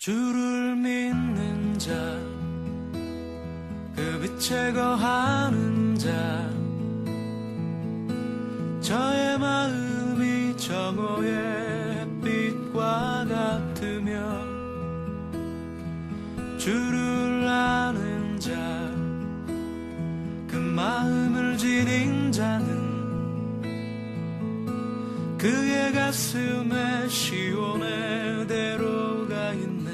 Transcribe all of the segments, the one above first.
주를 믿는 자, 그 빛에 거하는 자, 저의 마음이 정오의 햇빛과 같으며, 주를 아는 자, 그 마음을 지닌 자는 그의 가슴에 시온의 대로가 있네.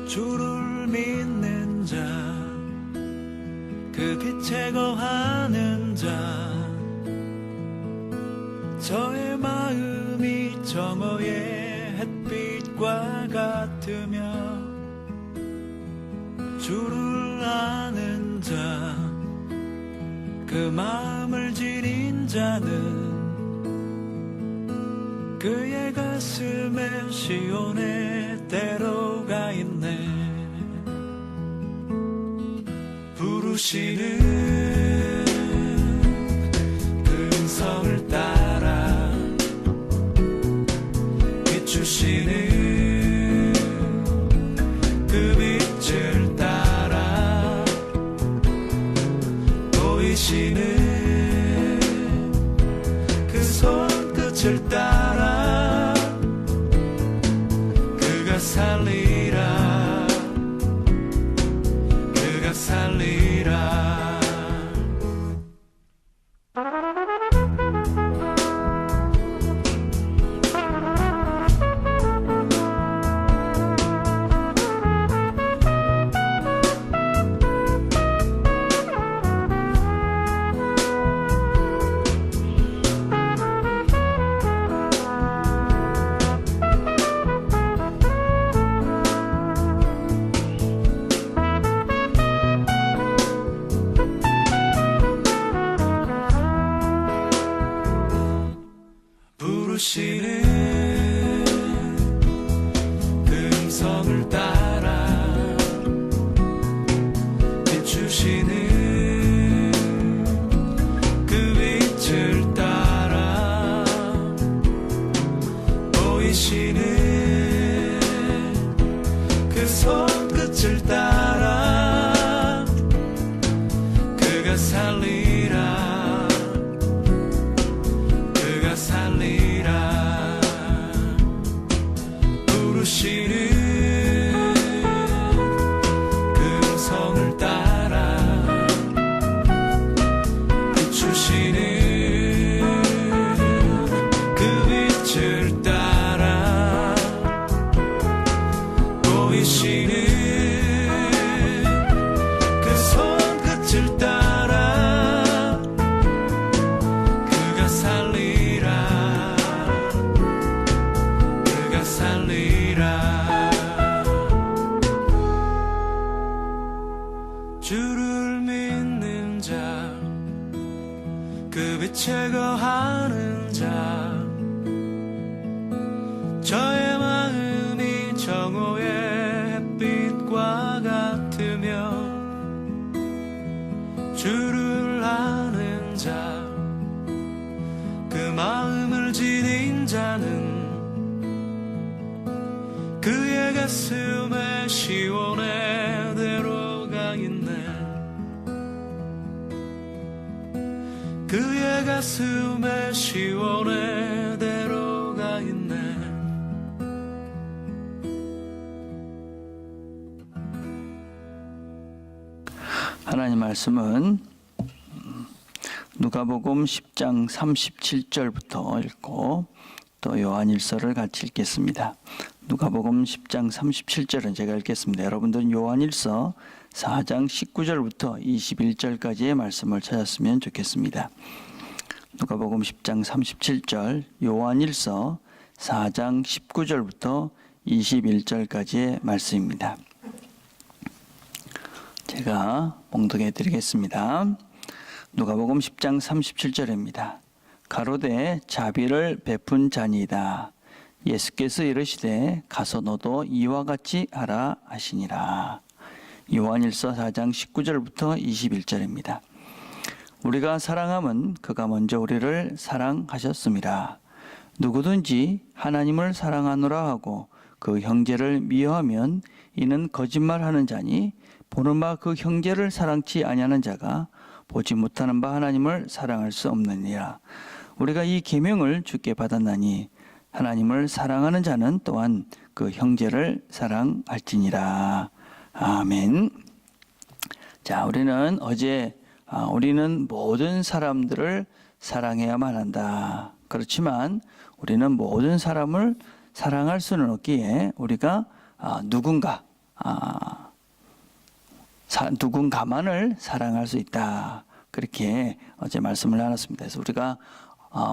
주를 믿는 자, 그 빛에 거하는 자, 저의 마음이 정오의 햇빛과 같으며, 주를 아는 자, 그 마음을 지닌 자는 그의 가슴에 시온의 대로가 있네. 부르시는 그 음성을 따라 비추시는 그 빛을 따라 보이시는 그 손끝을 따라 그가 살리라, 그가 살리라. 부르시는 그 음성을 따라 비추시는 그 빛을 따라 보이시는 그 손끝을 따라 그가 살리라, 그가 살리라. 부르시는 그 음성을 따라 비추시는 그 빛을 따라 보이시는 그 손끝을 따라 그가 살리라, 그가 살리라. 주를 믿는 자, 그 빛에 거하는 자, 저의 마음이 정오의 햇빛과 같으며, 주를 아는 자, 그 마음을 지닌 자는 그의 가슴에 시온의 대로가 있네. 그의 가슴에 시온의 대로가 있네. 하나님 말씀은 누가복음 10장 37절부터 읽고 또 요한일서를 같이 읽겠습니다. 누가복음 10장 37절은 제가 읽겠습니다. 여러분들은 요한일서 4장 19절부터 21절까지의 말씀을 찾았으면 좋겠습니다. 누가복음 10장 37절, 요한일서 4장 19절부터 21절까지의 말씀입니다. 제가 봉독해 드리겠습니다. 누가복음 10장 37절입니다. 가로되 자비를 베푼 자니이다. 예수께서 이르시되 가서 너도 이와 같이 하라 하시니라. 요한일서 4장 19절부터 21절입니다. 우리가 사랑함은 그가 먼저 우리를 사랑하셨습니다. 누구든지 하나님을 사랑하노라 하고 그 형제를 미워하면 이는 거짓말하는 자니 보는 바 그 형제를 사랑치 아니하는 자가 보지 못하는 바 하나님을 사랑할 수 없느니라. 우리가 이 계명을 주께 받았나니 하나님을 사랑하는 자는 또한 그 형제를 사랑할지니라. 아멘. 자, 우리는 어제 우리는 모든 사람들을 사랑해야만 한다. 그렇지만 우리는 모든 사람을 사랑할 수는 없기에 우리가 누군가만을 사랑할 수 있다. 그렇게 어제 말씀을 나눴습니다. 그래서 우리가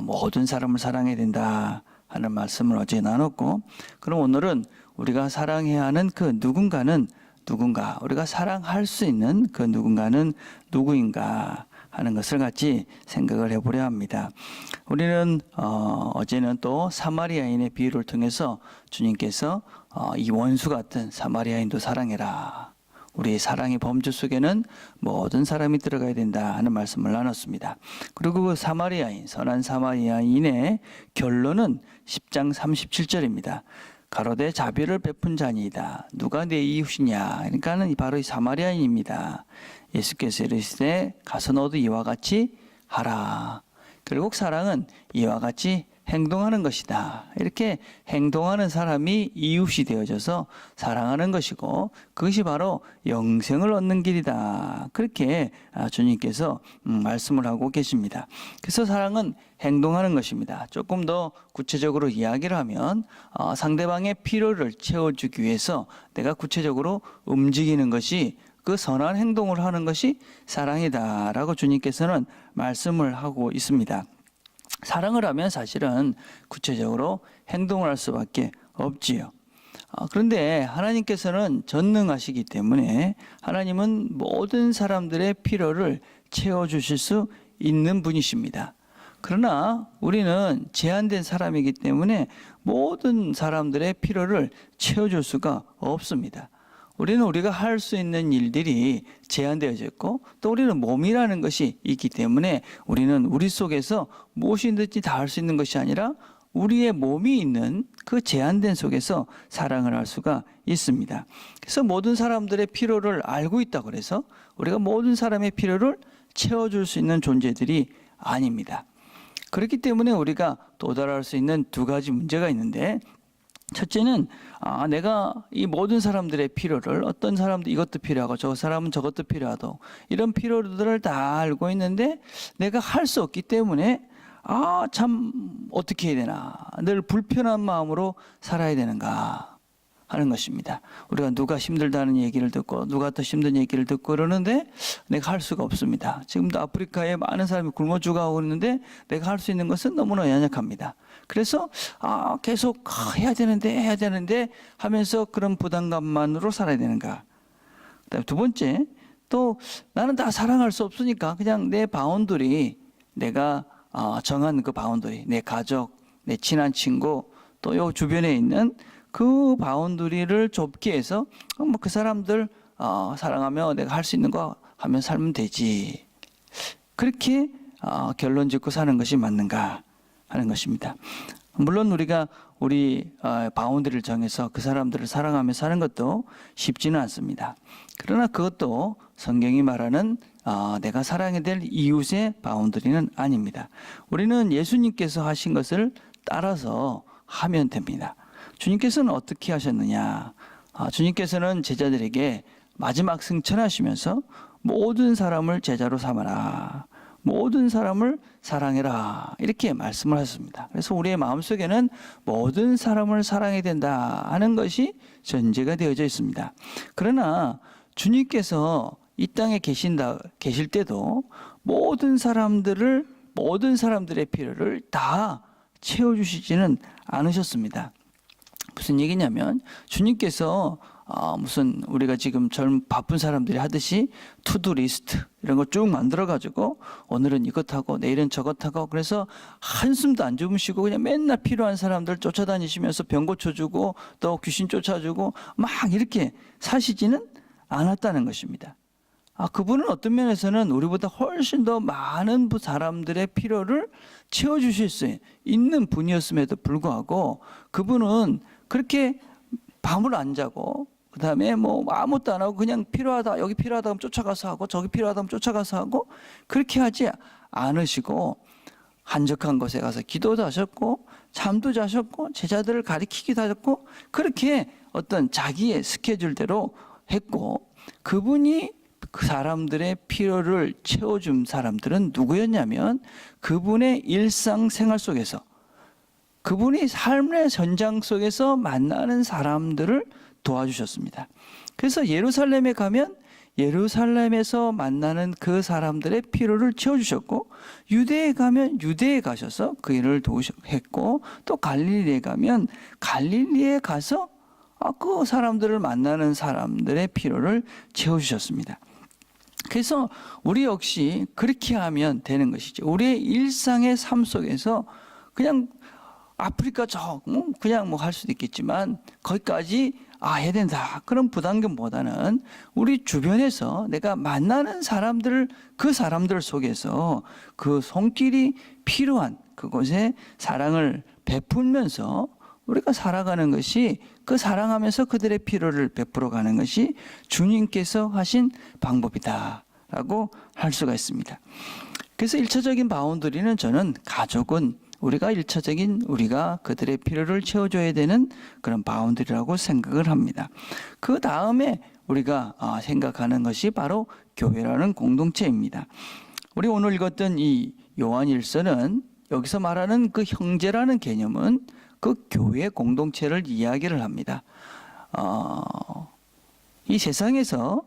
모든 사람을 사랑해야 된다 하는 말씀을 어제 나눴고, 그럼 오늘은 우리가 사랑해야 하는 그 누군가는 누군가, 우리가 사랑할 수 있는 그 누군가는 누구인가 하는 것을 같이 생각을 해보려 합니다. 우리는 어제는 또 사마리아인의 비유를 통해서 주님께서 이 원수 같은 사마리아인도 사랑해라, 우리의 사랑의 범주 속에는 모든 사람이 들어가야 된다 하는 말씀을 나눴습니다. 그리고 그 사마리아인, 선한 사마리아인의 결론은 10장 37절입니다. 가로되 자비를 베푼 자니이다. 누가 내 이웃이냐? 그러니까는 바로 이 사마리아인입니다. 예수께서 이르시되 가서 너도 이와 같이 하라. 결국 사랑은 이와 같이 행동하는 것이다. 이렇게 행동하는 사람이 이웃이 되어져서 사랑하는 것이고, 그것이 바로 영생을 얻는 길이다. 그렇게 주님께서 말씀을 하고 계십니다. 그래서 사랑은 행동하는 것입니다. 조금 더 구체적으로 이야기를 하면 상대방의 필요를 채워주기 위해서 내가 구체적으로 움직이는 것이, 그 선한 행동을 하는 것이 사랑이다라고 주님께서는 말씀을 하고 있습니다. 사랑을 하면 사실은 구체적으로 행동을 할 수밖에 없지요. 그런데 하나님께서는 전능하시기 때문에 하나님은 모든 사람들의 필요를 채워주실 수 있는 분이십니다. 그러나 우리는 제한된 사람이기 때문에 모든 사람들의 필요를 채워줄 수가 없습니다. 우리는 우리가 할 수 있는 일들이 제한되어져 있고, 또 우리는 몸이라는 것이 있기 때문에 우리는 우리 속에서 무엇이든지 다 할 수 있는 것이 아니라 우리의 몸이 있는 그 제한된 속에서 사랑을 할 수가 있습니다. 그래서 모든 사람들의 필요를 알고 있다고 해서 우리가 모든 사람의 필요를 채워줄 수 있는 존재들이 아닙니다. 그렇기 때문에 우리가 도달할 수 있는 두 가지 문제가 있는데, 첫째는 내가 이 모든 사람들의 필요를, 어떤 사람도 이것도 필요하고 저 사람은 저것도 필요하고 이런 필요들을 다 알고 있는데 내가 할 수 없기 때문에 참 어떻게 해야 되나, 늘 불편한 마음으로 살아야 되는가 하는 것입니다. 우리가 누가 힘들다는 얘기를 듣고 누가 더 힘든 얘기를 듣고 그러는데 내가 할 수가 없습니다. 지금도 아프리카에 많은 사람이 굶어 죽어가고 있는데 내가 할 수 있는 것은 너무나 연약합니다. 그래서 계속 해야 되는데 하면서 그런 부담감만으로 살아야 되는가. 그다음에 두 번째, 또 나는 다 사랑할 수 없으니까 그냥 내 바운더리, 내가 정한 그 바운더리, 내 가족, 내 친한 친구, 또 요 주변에 있는 그 바운더리를 좁게 해서 그 사람들 사랑하며 내가 할 수 있는 거 하면 살면 되지. 그렇게 결론 짓고 사는 것이 맞는가 하는 것입니다. 물론 우리가 우리 바운더리를 정해서 그 사람들을 사랑하며 사는 것도 쉽지는 않습니다. 그러나 그것도 성경이 말하는 내가 사랑해야 될 이웃의 바운더리는 아닙니다. 우리는 예수님께서 하신 것을 따라서 하면 됩니다. 주님께서는 어떻게 하셨느냐? 주님께서는 제자들에게 마지막 승천하시면서 모든 사람을 제자로 삼아라, 모든 사람을 사랑해라, 이렇게 말씀을 하셨습니다. 그래서 우리의 마음속에는 모든 사람을 사랑해야 된다 하는 것이 전제가 되어져 있습니다. 그러나 주님께서 이 땅에 계실 때도 모든 사람들의 필요를 다 채워주시지는 않으셨습니다. 무슨 얘기냐면, 주님께서 무슨 우리가 지금 바쁜 사람들이 하듯이 투두 리스트 이런 거 쭉 만들어 가지고 오늘은 이것하고 내일은 저것하고, 그래서 한숨도 안 주무시고 그냥 맨날 필요한 사람들 쫓아다니시면서 병 고쳐주고 또 귀신 쫓아주고 막 이렇게 사시지는 않았다는 것입니다. 그분은 어떤 면에서는 우리보다 훨씬 더 많은 사람들의 필요를 채워주실 수 있는 분이었음에도 불구하고 그분은 그렇게 밤을 안 자고 그다음에 뭐 아무것도 안 하고 그냥 필요하다 여기 필요하다 하면 쫓아가서 하고 저기 필요하다 하면 쫓아가서 하고 그렇게 하지 않으시고 한적한 곳에 가서 기도도 하셨고 잠도 자셨고 제자들을 가리키기도 하셨고 그렇게 어떤 자기의 스케줄대로 했고 그분이 그 사람들의 필요를 채워준 사람들은 누구였냐면 그분의 일상생활 속에서 그분이 삶의 전장 속에서 만나는 사람들을 도와주셨습니다. 그래서 예루살렘에 가면 예루살렘에서 만나는 그 사람들의 필요를 채워주셨고 유대에 가면 유대에 가셔서 그 일을 도우셨고 또 갈릴리에 가면 갈릴리에 가서 그 사람들을 만나는 사람들의 필요를 채워주셨습니다. 그래서 우리 역시 그렇게 하면 되는 것이죠. 우리의 일상의 삶 속에서 그냥 아프리카 그냥 뭐 할 수도 있겠지만 거기까지 해야 된다 그런 부담감보다는 우리 주변에서 내가 만나는 사람들 그 사람들 속에서 그 손길이 필요한 그곳에 사랑을 베풀면서 우리가 살아가는 것이 그 사랑하면서 그들의 필요를 베풀어 가는 것이 주님께서 하신 방법이다라고 할 수가 있습니다. 그래서 1차적인 바운더리는 저는 가족은 우리가 1차적인 우리가 그들의 필요를 채워줘야 되는 그런 바운더리라고 생각을 합니다. 그 다음에 우리가 생각하는 것이 바로 교회라는 공동체입니다. 우리 오늘 읽었던 이 요한일서는 여기서 말하는 그 형제라는 개념은 그 교회 공동체를 이야기를 합니다. 이 세상에서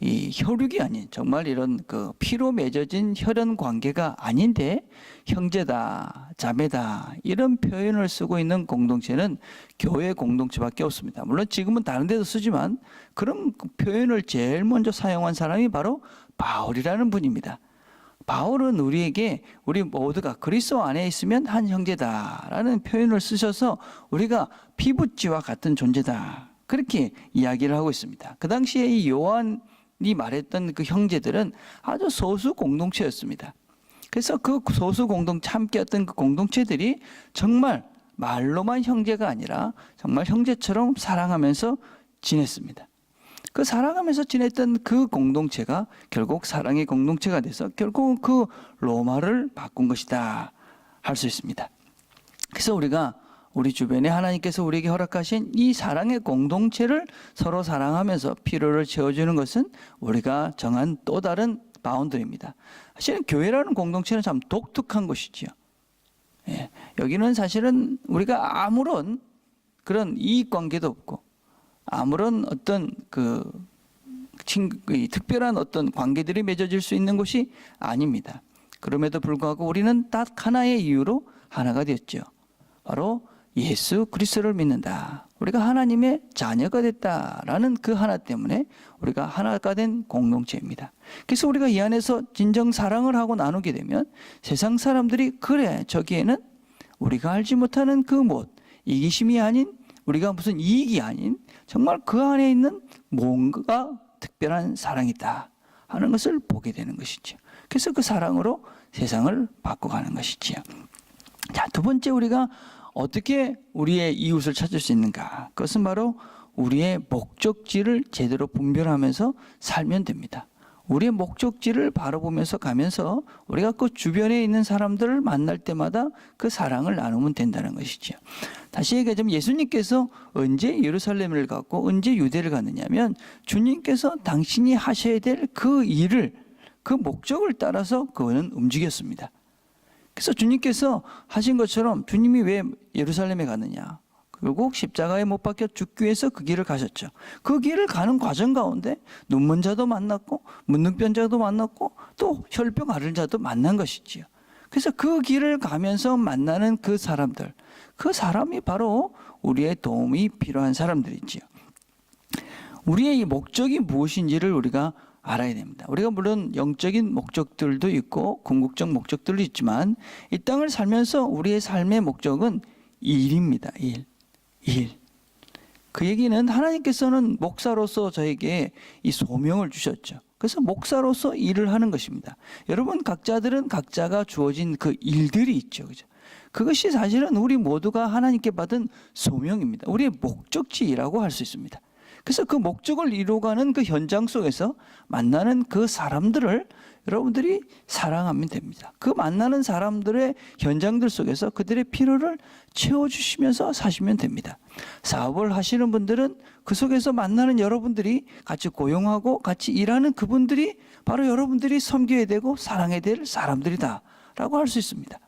이 혈육이 아닌 정말 이런 그 피로 맺어진 혈연 관계가 아닌데 형제다, 자매다 이런 표현을 쓰고 있는 공동체는 교회 공동체밖에 없습니다. 물론 지금은 다른 데도 쓰지만 그런 표현을 제일 먼저 사용한 사람이 바로 바울이라는 분입니다. 바울은 우리에게 우리 모두가 그리스도 안에 있으면 한 형제다라는 표현을 쓰셔서 우리가 피붙지와 같은 존재다 그렇게 이야기를 하고 있습니다. 그 당시에 이 요한이 말했던 그 형제들은 아주 소수 공동체였습니다. 그래서 그 소수 공동체 함께했던 그 공동체들이 정말 말로만 형제가 아니라 정말 형제처럼 사랑하면서 지냈습니다. 그 사랑하면서 지냈던 그 공동체가 결국 사랑의 공동체가 돼서 결국 그 로마를 바꾼 것이다 할 수 있습니다. 그래서 우리가 우리 주변에 하나님께서 우리에게 허락하신 이 사랑의 공동체를 서로 사랑하면서 필요를 채워주는 것은 우리가 정한 또 다른 바운더리입니다. 사실은 교회라는 공동체는 참 독특한 것이지요. 여기는 사실은 우리가 아무런 그런 이익관계도 없고 아무런 어떤 특별한 어떤 관계들이 맺어질 수 있는 곳이 아닙니다. 그럼에도 불구하고 우리는 딱 하나의 이유로 하나가 되었죠. 바로 예수 그리스도를 믿는다. 우리가 하나님의 자녀가 됐다라는 그 하나 때문에 우리가 하나가 된 공동체입니다. 그래서 우리가 이 안에서 진정 사랑을 하고 나누게 되면 세상 사람들이 그래 저기에는 우리가 알지 못하는 그 무엇 이기심이 아닌 우리가 무슨 이익이 아닌 정말 그 안에 있는 뭔가 특별한 사랑이 있다 하는 것을 보게 되는 것이죠. 그래서 그 사랑으로 세상을 바꿔가는 것이지요. 자, 두 번째 우리가 어떻게 우리의 이웃을 찾을 수 있는가? 그것은 바로 우리의 목적지를 제대로 분별하면서 살면 됩니다. 우리의 목적지를 바라보면서 가면서 우리가 그 주변에 있는 사람들을 만날 때마다 그 사랑을 나누면 된다는 것이죠. 다시 얘기하자면 예수님께서 언제 예루살렘을 갔고 언제 유대를 갔느냐면 주님께서 당신이 하셔야 될 그 일을 그 목적을 따라서 그거는 움직였습니다. 그래서 주님께서 하신 것처럼 주님이 왜 예루살렘에 갔느냐? 결국 십자가에 못 박혀 죽기 위해서 그 길을 가셨죠. 그 길을 가는 과정 가운데 눈먼 자도 만났고 문둥병 자도 만났고 또 혈병 앓은 자도 만난 것이지요. 그래서 그 길을 가면서 만나는 그 사람들, 그 사람이 바로 우리의 도움이 필요한 사람들이지요. 우리의 이 목적이 무엇인지를 우리가 알아야 됩니다. 우리가 물론 영적인 목적들도 있고 궁극적 목적들도 있지만 이 땅을 살면서 우리의 삶의 목적은 일입니다. 일. 그 얘기는 하나님께서는 목사로서 저에게 이 소명을 주셨죠. 그래서 목사로서 일을 하는 것입니다. 여러분 각자들은 각자가 주어진 그 일들이 있죠. 그죠? 그것이 사실은 우리 모두가 하나님께 받은 소명입니다. 우리의 목적지라고 할 수 있습니다. 그래서 그 목적을 이루어가는 그 현장 속에서 만나는 그 사람들을 여러분들이 사랑하면 됩니다. 그 만나는 사람들의 현장들 속에서 그들의 필요를 채워주시면서 사시면 됩니다. 사업을 하시는 분들은 그 속에서 만나는 여러분들이 같이 고용하고 같이 일하는 그분들이 바로 여러분들이 섬겨야 되고 사랑해야 될 사람들이다 라고 할 수 있습니다.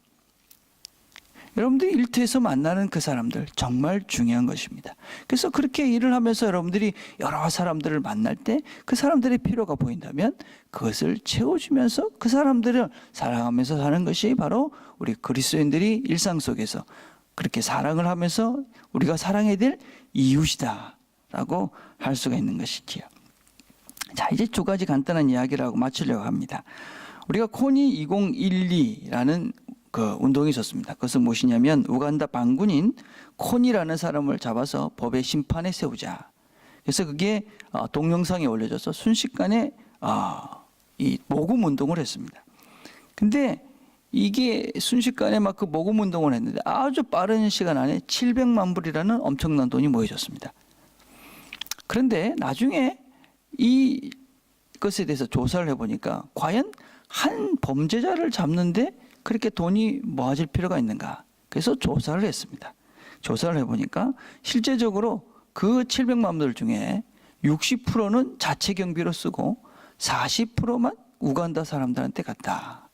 여러분들이 일터에서 만나는 그 사람들 정말 중요한 것입니다. 그래서 그렇게 일을 하면서 여러분들이 여러 사람들을 만날 때 그 사람들의 필요가 보인다면 그것을 채워주면서 그 사람들을 사랑하면서 사는 것이 바로 우리 그리스도인들이 일상 속에서 그렇게 사랑을 하면서 우리가 사랑해야 될 이웃이다 라고 할 수가 있는 것이지요. 자, 이제 두 가지 간단한 이야기를 하고 마치려고 합니다. 우리가 코니 2012라는 그 운동이 있었습니다. 그것은 무엇이냐면 우간다 반군인 코니라는 사람을 잡아서 법의 심판에 세우자. 그래서 그게 동영상에 올려져서 순식간에 이 모금 운동을 했습니다. 근데 이게 순식간에 막 그 모금 운동을 했는데 아주 빠른 시간 안에 700만 불이라는 엄청난 돈이 모여졌습니다. 그런데 나중에 이 것에 대해서 조사를 해보니까 과연 한 범죄자를 잡는데 그렇게 돈이 모아질 필요가 있는가? 그래서 조사를 했습니다. 조사를 해보니까 실제적으로 그 700만 불 중에 60%는 자체 경비로 쓰고 40%만 우간다 사람들한테 갔다.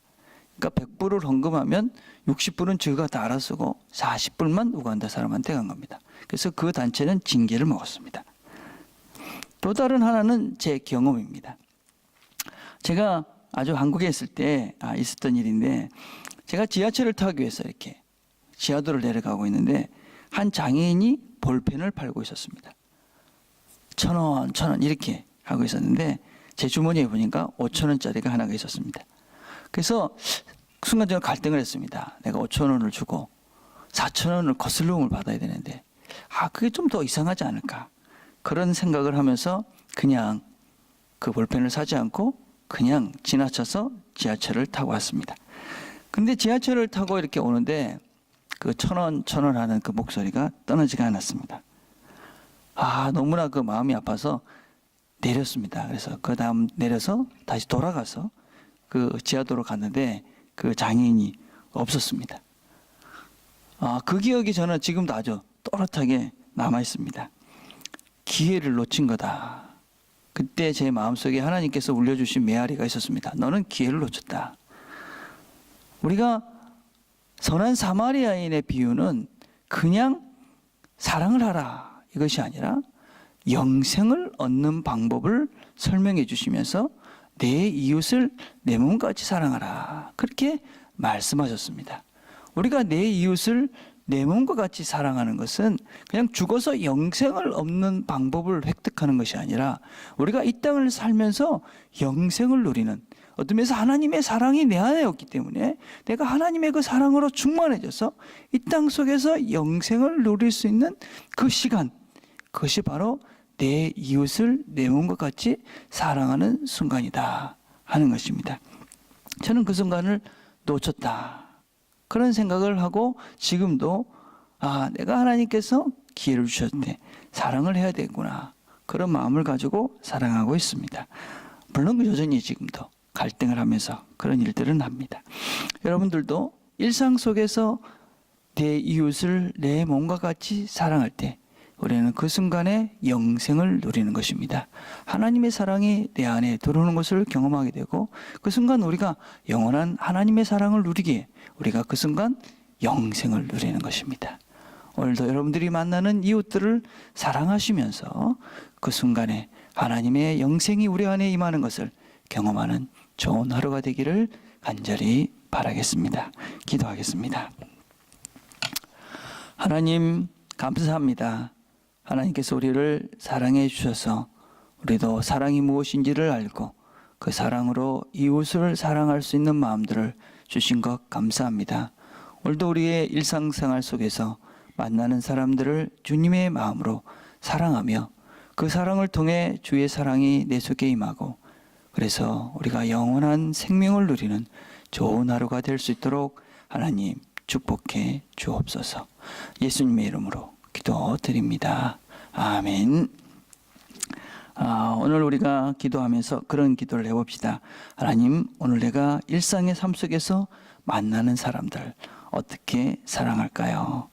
그러니까 100불을 헌금하면 60불은 저가 다 알아 쓰고 40불만 우간다 사람한테 간 겁니다. 그래서 그 단체는 징계를 먹었습니다. 또 다른 하나는 제 경험입니다. 제가 아주 한국에 있을 때 있었던 일인데 제가 지하철을 타기 위해서 이렇게 지하도를 내려가고 있는데 한 장애인이 볼펜을 팔고 있었습니다. 1,000원, 1,000원 이렇게 하고 있었는데 제 주머니에 보니까 5,000원짜리가 하나가 있었습니다. 그래서 순간적으로 갈등을 했습니다. 내가 5,000원을 주고 4,000원을 거슬름을 받아야 되는데 그게 좀 더 이상하지 않을까. 그런 생각을 하면서 그냥 그 볼펜을 사지 않고 그냥 지나쳐서 지하철을 타고 왔습니다. 근데 지하철을 타고 이렇게 오는데 그 1,000원, 1,000원 하는 그 목소리가 떠나지가 않았습니다. 너무나 그 마음이 아파서 내렸습니다. 그래서 그 다음 내려서 다시 돌아가서 그 지하도로 갔는데 그 장애인이 없었습니다. 그 기억이 저는 지금도 아주 또렷하게 남아 있습니다. 기회를 놓친 거다. 그때 제 마음속에 하나님께서 울려주신 메아리가 있었습니다. 너는 기회를 놓쳤다. 우리가 선한 사마리아인의 비유는 그냥 사랑을 하라 이것이 아니라 영생을 얻는 방법을 설명해 주시면서 내 이웃을 내 몸같이 사랑하라 그렇게 말씀하셨습니다. 우리가 내 이웃을 내 몸과 같이 사랑하는 것은 그냥 죽어서 영생을 얻는 방법을 획득하는 것이 아니라 우리가 이 땅을 살면서 영생을 누리는 어떤 면에서 하나님의 사랑이 내 안에 없기 때문에 내가 하나님의 그 사랑으로 충만해져서 이 땅 속에서 영생을 누릴 수 있는 그 시간, 그것이 바로 내 이웃을 내 몸과 같이 사랑하는 순간이다 하는 것입니다. 저는 그 순간을 놓쳤다. 그런 생각을 하고 지금도 내가 하나님께서 기회를 주셨는데 사랑을 해야 되구나. 그런 마음을 가지고 사랑하고 있습니다. 물론 여전히 지금도 갈등을 하면서 그런 일들은 합니다. 여러분들도 일상 속에서 내 이웃을 내 몸과 같이 사랑할 때 우리는 그 순간에 영생을 누리는 것입니다. 하나님의 사랑이 내 안에 들어오는 것을 경험하게 되고 그 순간 우리가 영원한 하나님의 사랑을 누리기에 우리가 그 순간 영생을 누리는 것입니다. 오늘도 여러분들이 만나는 이웃들을 사랑하시면서 그 순간에 하나님의 영생이 우리 안에 임하는 것을 경험하는 좋은 하루가 되기를 간절히 바라겠습니다. 기도하겠습니다. 하나님 감사합니다. 하나님께서 우리를 사랑해 주셔서 우리도 사랑이 무엇인지를 알고 그 사랑으로 이웃을 사랑할 수 있는 마음들을 주신 것 감사합니다. 오늘도 우리의 일상생활 속에서 만나는 사람들을 주님의 마음으로 사랑하며 그 사랑을 통해 주의 사랑이 내 속에 임하고 그래서 우리가 영원한 생명을 누리는 좋은 하루가 될 수 있도록 하나님 축복해 주옵소서. 예수님의 이름으로 기도드립니다. 아멘. 오늘 우리가 기도하면서 그런 기도를 해봅시다. 하나님, 오늘 내가 일상의 삶 속에서 만나는 사람들 어떻게 사랑할까요?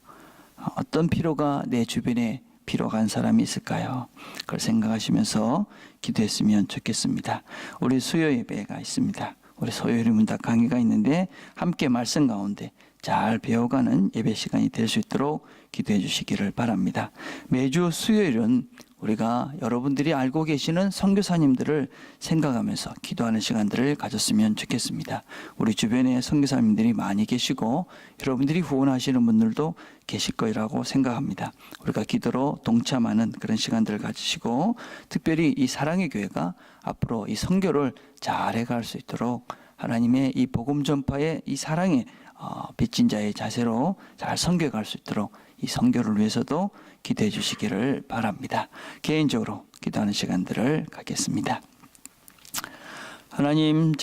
어떤 필요가 내 주변에 필요한 사람이 있을까요? 그걸 생각하시면서 기도했으면 좋겠습니다. 우리 수요 예배가 있습니다. 우리 소요일 문답 강의가 있는데 함께 말씀 가운데 잘 배워가는 예배 시간이 될 수 있도록 기도해 주시기를 바랍니다. 매주 수요일은 우리가 여러분들이 알고 계시는 선교사님들을 생각하면서 기도하는 시간들을 가졌으면 좋겠습니다. 우리 주변에 선교사님들이 많이 계시고 여러분들이 후원하시는 분들도 계실 거라고 생각합니다. 우리가 기도로 동참하는 그런 시간들을 가지시고 특별히 이 사랑의 교회가 앞으로 이 선교를 잘 해갈 수 있도록 하나님의 이 복음 전파의 이 사랑의 빚진 자의 자세로 잘 선교해 갈 수 있도록 이 선교를 위해서도 기도해 주시기를 바랍니다. 개인적으로 기도하는 시간들을 갖겠습니다. 하나님